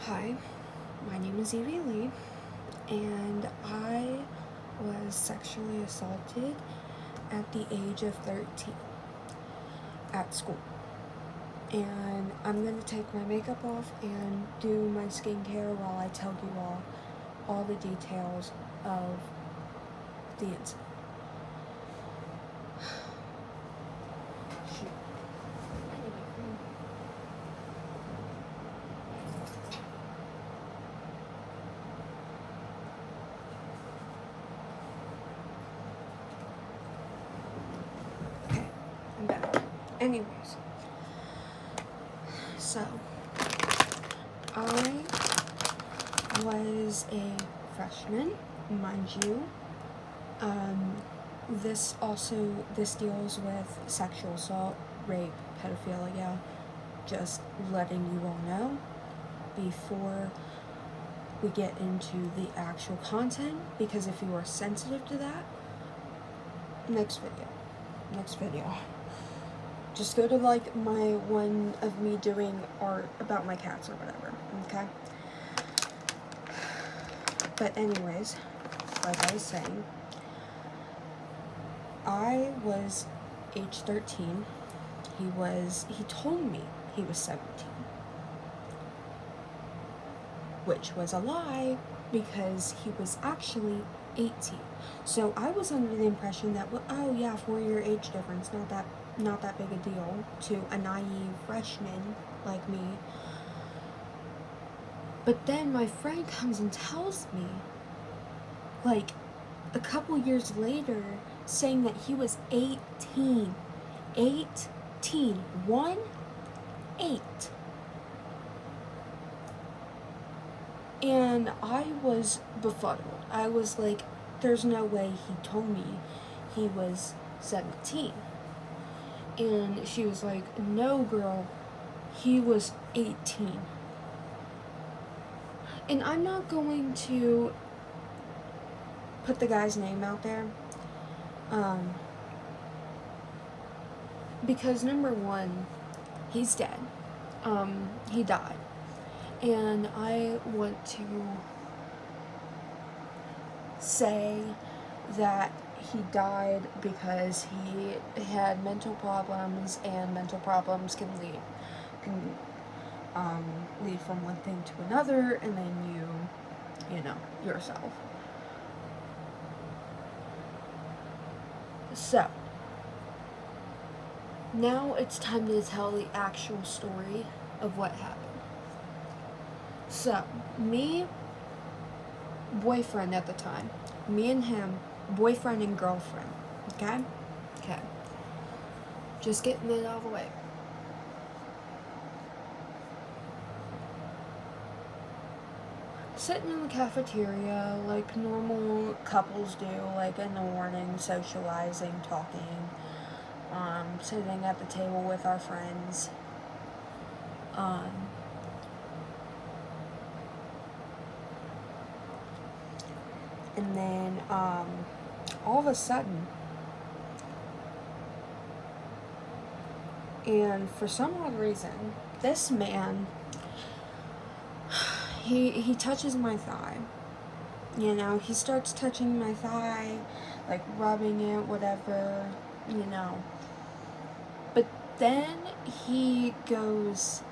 Hi, my name is Evie Lee, and I was sexually assaulted at the age of 13 at school. And I'm going to take my makeup off and do my skincare while I tell you all the details of the incident. Okay, I'm back. Anyways, so I was a freshman, mind you. This deals with sexual assault, rape, pedophilia, just letting you all know before we get into the actual content, because if you are sensitive to that, next video. Just go to like my one of me doing art about my cats or whatever, okay? But anyways, like I was saying, I was age 13. He told me he was 17. Which was a lie, because he was actually 18. So I was under the impression that, well, oh yeah, 4-year age difference, not that big a deal to a naive freshman like me. But then my friend comes and tells me, like, a couple years later, saying that he was 18. 18. 1-8. And I was befuddled. I was like, there's no way he told me he was 17. And she was like, no, girl, he was 18. And I'm not going to put the guy's name out there, because number one, he's dead. He died. And I want to say that he died because he had mental problems, and mental problems can lead from one thing to another, and then you know yourself. So now it's time to tell the actual story of what happened. So, boyfriend at the time, me and him, boyfriend and girlfriend, okay? Okay. Just getting it out of the way. Sitting in the cafeteria like normal couples do, like in the morning, socializing, talking, sitting at the table with our friends. And then, all of a sudden, and for some odd reason, this man, he touches my thigh. You know, he starts touching my thigh, like rubbing it, whatever, you know. But then he goes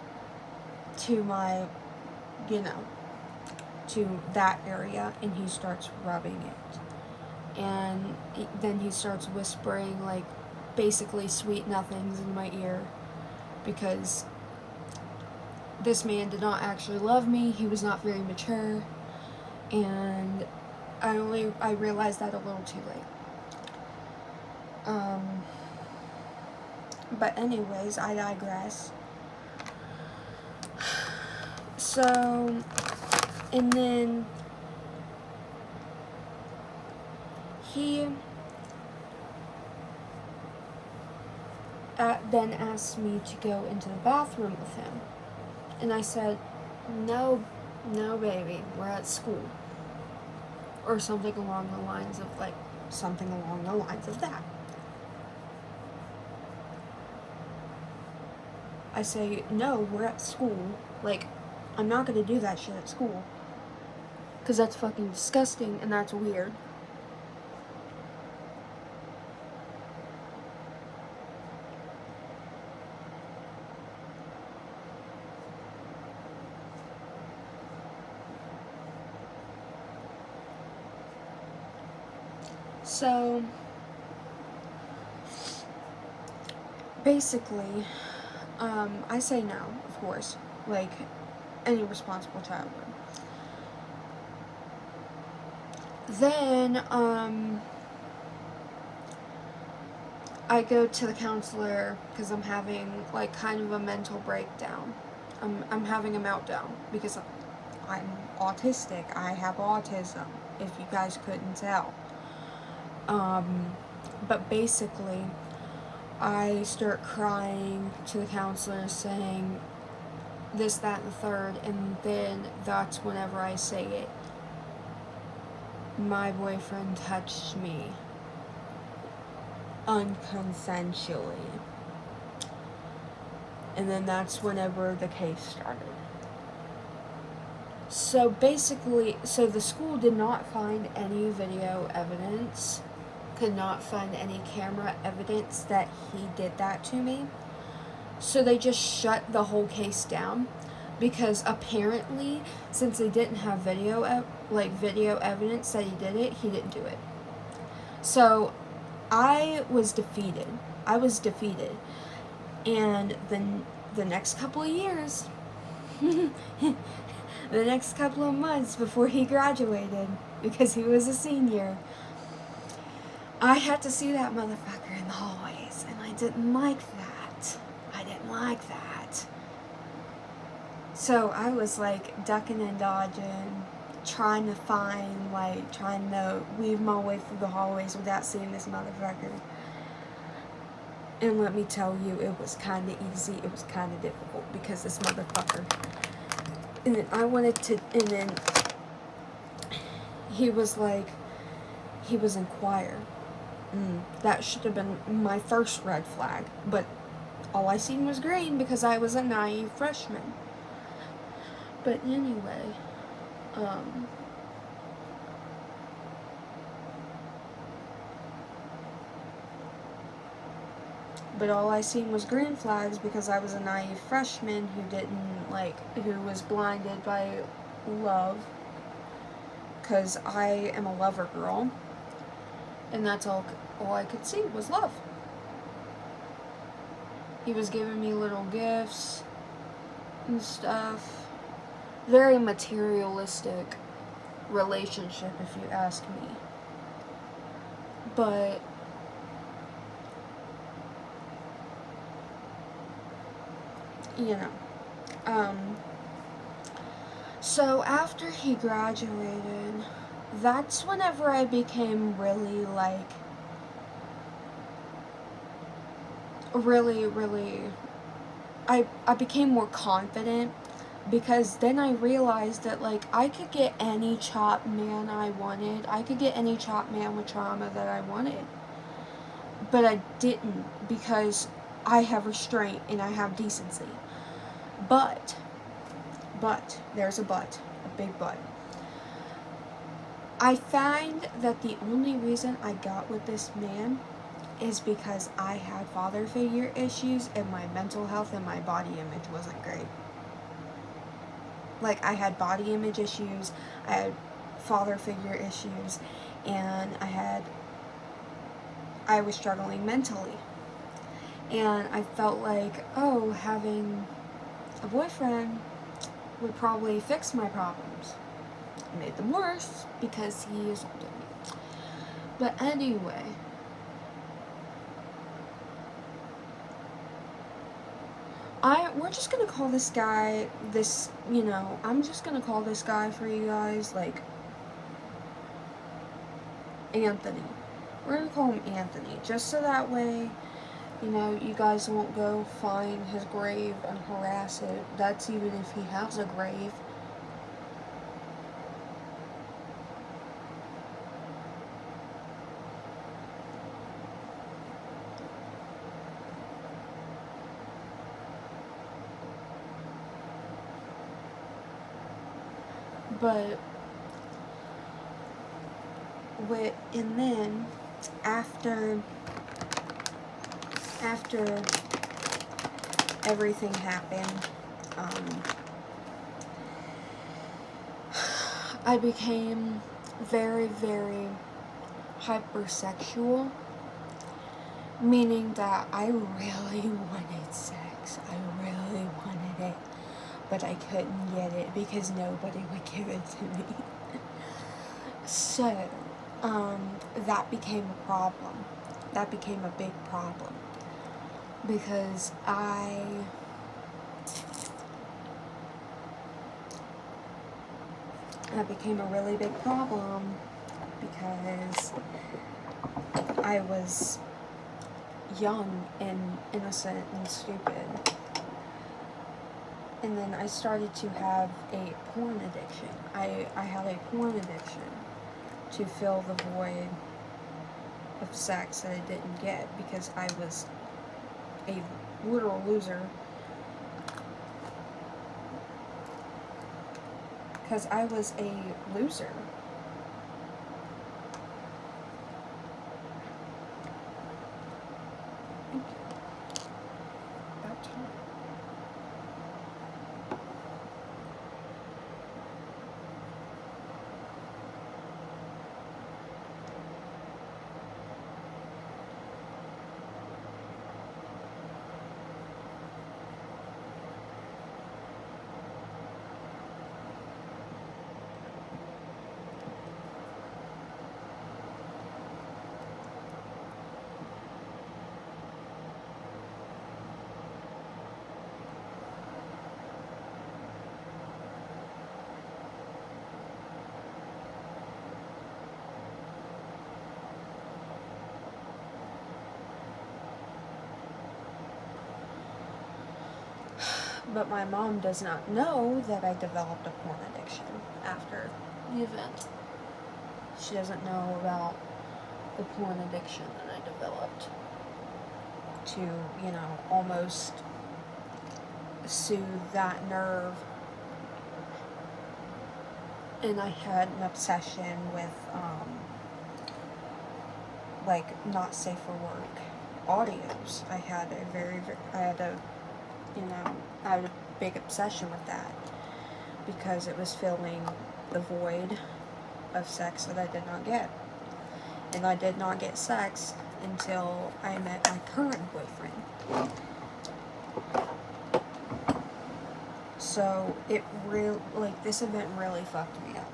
to my, to that area, and he starts rubbing it. And then he starts whispering, like, basically sweet nothings in my ear, because this man did not actually love me. He was not very mature, and I realized that a little too late. But anyways, I digress. So, and then he then asked me to go into the bathroom with him. And I said, no, baby, we're at school. Or something along the lines of that. I say, no, we're at school. Like, I'm not gonna do that shit at school. Because that's fucking disgusting and that's weird. So, basically, I say no, of course, like any responsible child would. Then, I go to the counselor because I'm having, like, kind of a mental breakdown. I'm having a meltdown because I'm autistic. I have autism, if you guys couldn't tell. But basically, I start crying to the counselor saying this, that, and the third, and then that's whenever I say it. My boyfriend touched me unconsensually. And then that's whenever the case started. So basically, so the school did not find any video evidence, could not find any camera evidence that he did that to me. So they just shut the whole case down because apparently, since they didn't have video evidence that he did it, he didn't do it. So I was defeated. And then the next couple of years, the next couple of months before he graduated, because he was a senior, I had to see that motherfucker in the hallways, and I didn't like that. So I was like ducking and dodging, trying to weave my way through the hallways without seeing this motherfucker. And let me tell you, it was kind of easy, it was kind of difficult, because this motherfucker, and then he was in choir. That should have been my first red flag, but all I seen was green because I was a naive freshman. But anyway, but all I seen was green flags because I was a naive freshman who was blinded by love, because I am a lover girl, and that's all I could see was love. He was giving me little gifts and stuff. Very materialistic relationship, if you ask me. But so after he graduated, that's whenever I became really I became more confident, because then I realized that I could get any chopped man I wanted. I could get any chopped man with trauma that I wanted. But I didn't, because I have restraint and I have decency. But, there's a big but. I find that the only reason I got with this man is because I had father figure issues and my mental health and my body image wasn't great. I had body image issues, I had father figure issues, and I was struggling mentally. And I felt like, having a boyfriend would probably fix my problems. It made them worse because he is older than me. But anyway, we're just gonna call this guy I'm just gonna call this guy for you guys, Anthony. We're gonna call him Anthony, just so that way, you guys won't go find his grave and harass it. That's even if he has a grave. But and then after everything happened, I became very, very hypersexual, meaning that I really wanted sex. I really wanted it, but I couldn't get it because nobody would give it to me. So, that became a problem. That became a big problem. Because that became a really big problem because I was young and innocent and stupid. And then I started to have a porn addiction. I had a porn addiction to fill the void of sex that I didn't get because I was a literal loser. Because I was a loser. Thank you. About time. But my mom does not know that I developed a porn addiction after the event. She doesn't know about the porn addiction that I developed to, almost soothe that nerve. And I had an obsession with, not safe for work audios. I had a big obsession with that because it was filling the void of sex that I did not get. And I did not get sex until I met my current boyfriend. So it really, this event really fucked me up.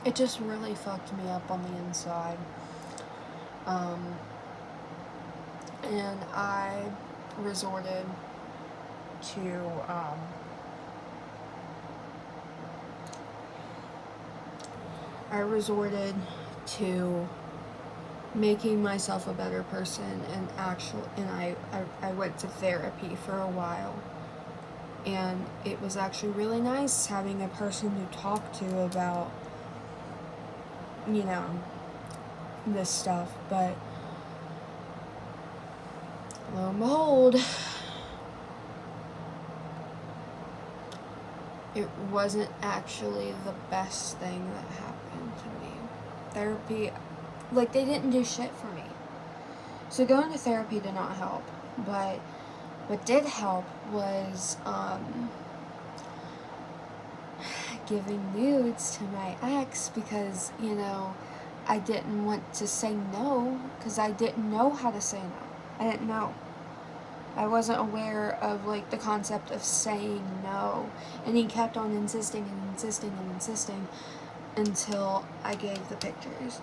It just really fucked me up on the inside. And I resorted to making myself a better person, and I went to therapy for a while. And it was actually really nice having a person to talk to about this stuff, but lo and behold, it wasn't actually the best thing that happened to me. Therapy, they didn't do shit for me. So going to therapy did not help, but what did help was, giving nudes to my ex because, I didn't want to say no because I didn't know how to say no. I didn't know. I wasn't aware of, the concept of saying no. And he kept on insisting and insisting and insisting until I gave the pictures.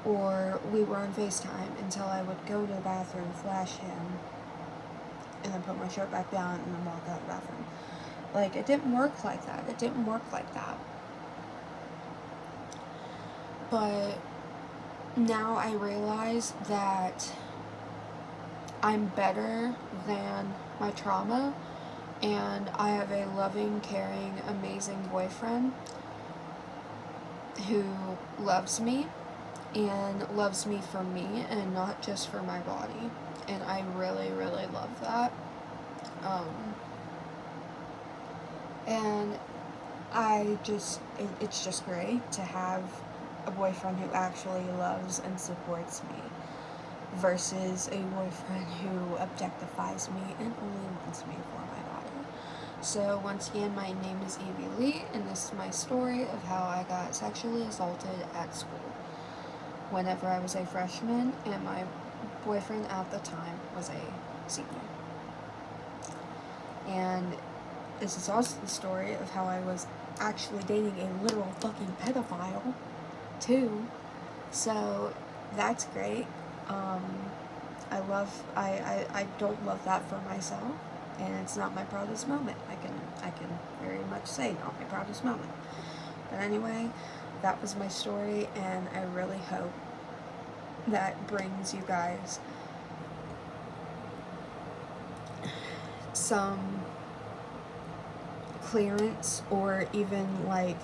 Or we were on FaceTime until I would go to the bathroom, flash him, and then put my shirt back down and then walk out of the bathroom. It didn't work like that. It didn't work like that. But now I realize that I'm better than my trauma, and I have a loving, caring, amazing boyfriend who loves me and loves me for me and not just for my body. And I really, really love that. And it's just great to have a boyfriend who actually loves and supports me versus a boyfriend who objectifies me and only wants me for my body. So once again, my name is Evie Lee, and this is my story of how I got sexually assaulted at school whenever I was a freshman and my boyfriend at the time was a senior. And this is also the story of how I was actually dating a literal fucking pedophile, too. So, that's great. I don't love that for myself, and it's not my proudest moment. I can very much say not my proudest moment. But anyway, that was my story, and I really hope that brings you guys some clearance, or even like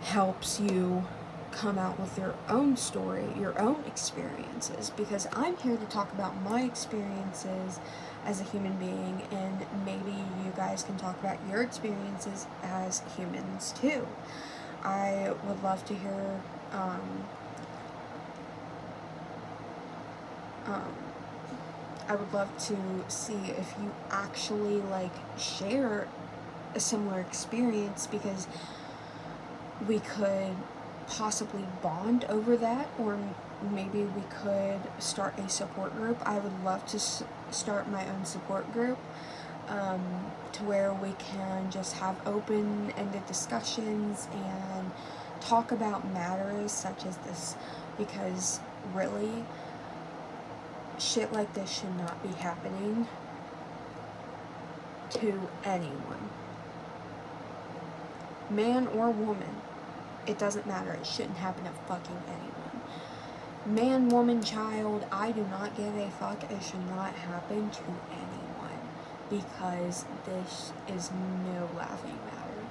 helps you come out with your own story, your own experiences, because I'm here to talk about my experiences as a human being, and maybe you guys can talk about your experiences as humans too. I would love to hear I would love to see if you actually like share a similar experience, because we could possibly bond over that, or maybe we could start a support group. I would love to start my own support group, to where we can just have open-ended discussions and talk about matters such as this, because really, shit like this should not be happening to anyone. Man or woman, it doesn't matter. It shouldn't happen to fucking anyone. Man, woman, child, I do not give a fuck. It should not happen to anyone, because this is no laughing matter.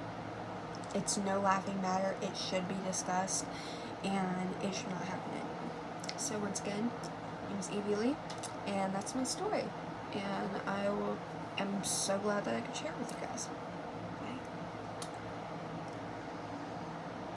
It's no laughing matter. It should be discussed, and it should not happen to anyone. So once again, my name is Evie Lee, and that's my story. And I'm so glad that I could share it with you guys.